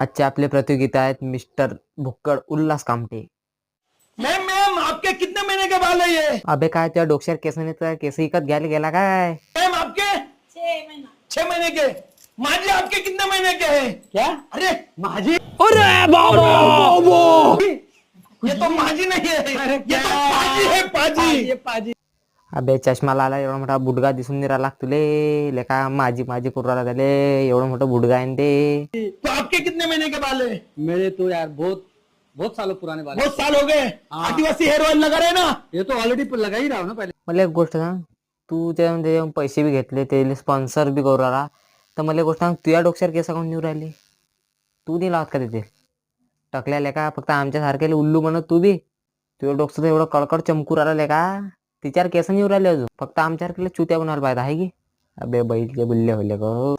आजचे आपले प्रतियोगिता आहेत मिस्टर भुक्कड उल्हास कामटे. मैम मैम आपके कितने महीने के बाल है ये? अबे काय त्या डोक्यावर केसाने तर केस विकत घ्यायला गेला काय? मैम आपके 6 महीने के. माझे आपके कितने महीने के हैं? क्या? अरे माझी. अरे बाबा ये तो माझी नहीं है, ये तो पाजी है, पाजी. पाजी. अबे चष्मा लाला एवढा मोठा बुडगा दिसून नाही राहिला तुले लेका माझी माझी करू राहिला त्याले एवढं मोठं बुडगा आहे न ते. तो आपके कितने महीने के बाल है? मेरे तो यार बहुत बहुत सालों पुराने वाले. बहुत साल हो गए. आदिवासी हेयर ऑयल लगा रहे ना. ये तो ऑलरेडी लगा ही रहा हूं ना पहले. मला एक गोष्ट सांग, तू त्यामध्ये पैसे बी घेतले ते स्पॉन्सर बी करू राहिला, तर मला एक गोष्ट सांग, तुझ्या डोक्यावर केस काऊन निघू राहिले? तू नाही लावत का तिथे टकल्याले का? फक्त आमच्यासारख्याला उल्लू म्हणत तू बी. तुझ्या डोकं तर एवढं कडकड चमकू राहिलं का? तिच्यावर केस निघू राहिले अजून, फक्त आमच्यासारख्याला चुत्या बनवायला पाहिजे आहे की. अबे बैलचे बुल्ले होले गो.